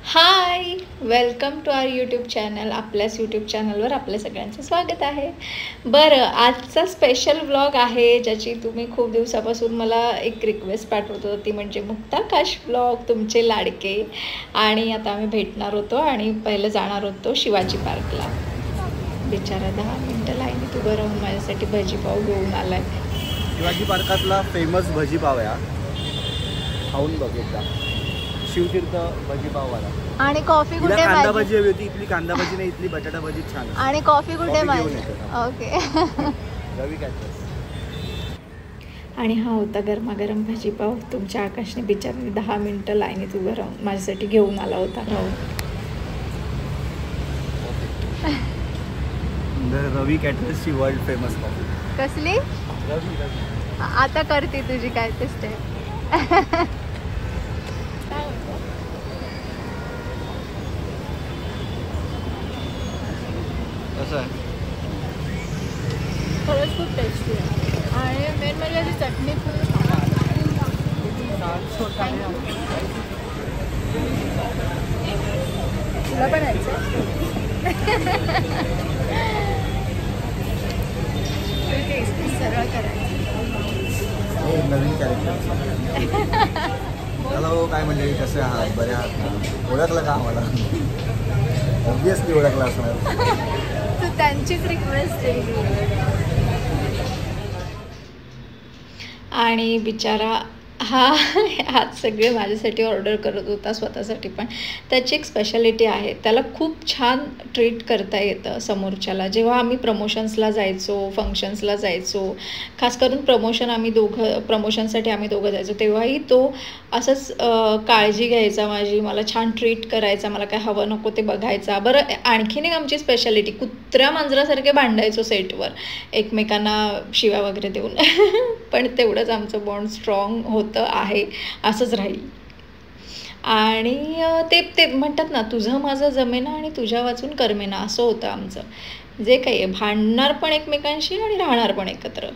High, welcome to our YouTube channel. आपल्याच YouTube चॅनलवर आपल्या सगळ्यांचं स्वागत आहे. बरं, आजचा स्पेशल व्लॉग आहे ज्याची तुम्ही खूप दिवसापासून मला एक रिक्वेस्ट पाठवत होती, म्हणजे मुक्ताकाश व्लॉग, तुमचे लाडके. आणि आता आम्ही भेटणार होतो आणि पहिलं जाणार होतो शिवाजी पार्कला. बिचारा 10 मिनटं लाईनीत उभं राहून माझ्यासाठी भजीपाव घेऊन आलाय. शिवाजी पार्कातला फेमस भजीपाव आहे, खाऊन बघ एकदा. शिवतीर्थ भजीपाववाला. आणि कॉफी कुठे? कांदा भजी हवी होती, इथली कांदा भजी नाही, इथली बटाटा भजी छान. आणि कॉफी कुठे? ओके. रवी कॅटरर्स. आणि हा होता गरमागरम भजीपाव. तुमच्या आकाशने बिचाराने 10 मिनटं लाईनीत उभं राहून माझ्यासाठी घेऊन आला होता. रवी कॅटरर्सची वर्ल्ड फेमस कॉफी. कसली? रवी. आता करते तुझी काय ते स्टेप. कसं आहे? खरंच खूप टेस्टी आहे. आणि मेन म्हणजे ती चटणी तुला पण यायचं सरळ करायचं. नवीन कॅरेक्टर. हॅलो, काय म्हणजे कसे आहात? बरे आहात ना? ओळखलं का आम्हाला? ऑब्वियसली ओळखलं असणार. तू त्यांचीच रिक्वेस्ट आहे. आणि बिचारा आज सगळे माझ्यासाठी ऑर्डर करत होता, स्वतःसाठी पण. त्याची एक स्पेशालिटी आहे, त्याला खूप छान ट्रीट करता येतं समोरच्याला. जेव्हा आम्ही प्रमोशन्सला जायचो, फंक्शन्सला जायचो, खास करून प्रमोशनसाठी आम्ही दोघं जायचो, तेव्हाही तो असंच काळजी घ्यायचा माझी, मला छान ट्रीट करायचा, मला काय हवं नको ते बघायचा. बरं, आणखीन एक आमची स्पेशालिटी, कुत्र्या मांजरासारखे भांडायचो सेटवर, एकमेकांना शिव्या वगैरे देऊन. पण तेवढंच आमचं बॉन्ड स्ट्रॉंग होतं आहे, असंच राहील. आणि ते म्हणतात ना, तुझं माझं जमेना आणि तुझ्या वाचून करमेना, असं होतं आमचं. जे काही आहे, भांडणार पण एकमेकांशी आणि राहणार पण एकत्र.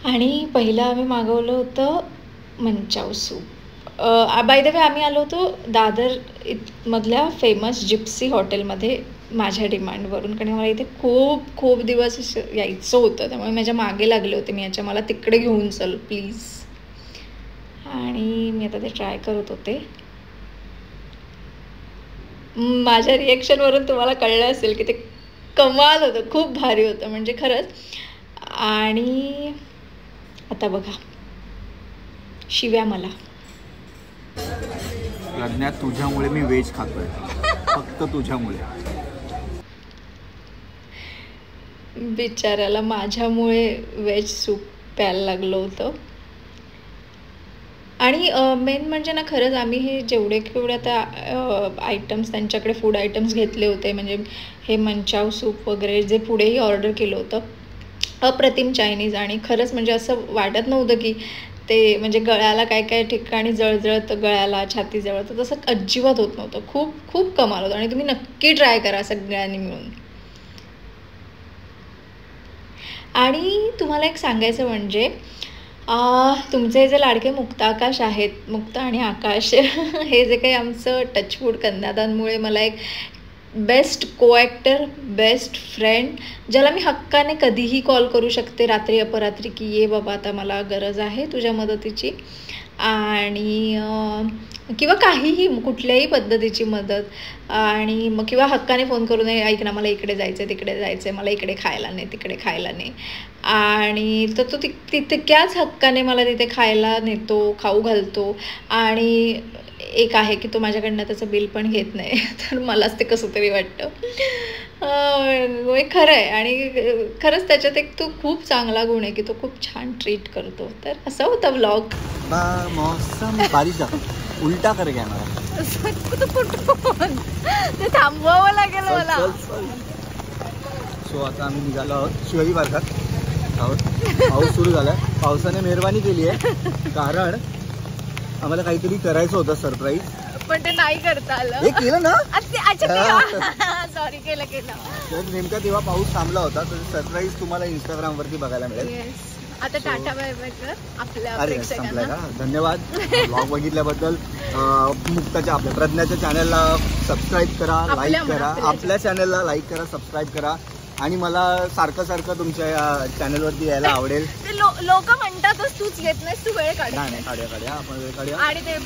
आणि पहिलं आम्ही मागवलं होतं Manchow soup. By the way, आम्ही आलो होतो दादर मधल्या फेमस जिप्सी हॉटेलमध्ये माझ्या डिमांडवरून, कारण मला इथे खूप खूप दिवस यायचं होतं, त्यामुळे माझ्या मागे लागले होते मी याच्या, मला तिकडे घेऊन चल प्लीज. आणि मी आता ते ट्राय करत होते. माझ्या रिॲक्शनवरून तुम्हाला कळलं असेल की ते कमाल होतं, खूप भारी होतं म्हणजे खरंच. आणि आता बघा, शिव्या मला. लग्नात तुझ्यामुळे मी व्हेज खातोय, फक्त तुझ्यामुळे. बिचाऱ्याला माझ्यामुळे व्हेज सूप प्यायला लागलं होतं. आणि मेन म्हणजे ना, खरंच आम्ही हे जेवढे आता आयटम्स त्यांच्याकडे फूड आयटम्स घेतले होते, म्हणजे हे मंचाव सूप वगैरे जे पुढेही ऑर्डर केलं होतं, अप्रतिम चायनीज. आणि खरंच म्हणजे असं वाटत नव्हतं की ते म्हणजे गळ्याला काय काय ठिकाणी जळजळत, गळ्याला छाती जळतं, तसं अजिबात होत नव्हतं. खूप खूप कमाल होतं. आणि तुम्ही नक्की ट्राय करा सगळ्यांनी मिळून. आणि तुम्हाला एक सांगायचं म्हणजे, तुमचे जे लाडके मुक्ताकाश आहेत, मुक्ता आणि आकाश, हे जे काही आमचं टचवूड कन्यादानमुळे मला एक बेस्ट को ॲक्टर, बेस्ट फ्रेंड, ज्याला मी हक्काने कधीही कॉल करू शकते, रात्री अपरात्री, की ये बाबा आता मला गरज आहे तुझ्या मदतीची, आणि किंवा काहीही कुठल्याही पद्धतीची मदत. आणि मग किंवा हक्काने फोन करून, ऐक ना, मला इकडे जायचं, तिकडे जायचं, मला इकडे खायला नाही, तिकडे खायला नाही. आणि तर तो तितक्याच हक्काने मला तिथे खायला नेतो, खाऊ घालतो. आणि एक आहे की तो माझ्याकडनं त्याचं बिल पण घेत नाही, तर मलाच ते कसं तरी वाटतं. खरं आहे. आणि खरंच त्याच्यात एक तो खूप चांगला गुण आहे की तो खूप छान ट्रीट करतो. तर असा होता व्लॉग. मौसम बारिश उलटा कर गया मला. ते थांबवावं लागेल मला. सो आता आम्ही निघालो आहोत शिवाजी पार्कात आहोत. पाऊस सुरू झाला. पावसाने मेहरबानी केली आहे, कारण आम्हाला काहीतरी करायचं होतं सरप्राईज, पण ते नाही करता आलं. हे केलं ना. सॉरी, केलं. नेमका तेव्हा पाऊस थांबला होता, तर सरप्राईज तुम्हाला इंस्टाग्राम वरती बघायला मिळेल. आता टाटा बाय बाय कर आपल्या अरे संपलाय प्रेक्षकांना. का? धन्यवाद ब्लॉग बघितल्याबद्दल. मुक्ताच्या आपल्या प्रज्ञाच्या चॅनलला सबस्क्राईब करा, लाईक करा. आपल्या चॅनलला लाईक करा, सबस्क्राईब करा. आणि मला सारखं तुमच्या या चॅनलवरती यायला आवडेल. ते लोक म्हणतातच तूच येत नाहीस, तू वेळ काढ. नाही काढूया आपण वेळ काढूया. आणि ते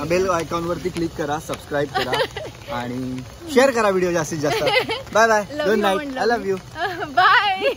बेल आयकॉनवरती क्लिक करा, सबस्क्राईब करा आणि शेअर करा व्हिडिओ जास्तीत जास्त. Bye bye, good night, I love you, bye.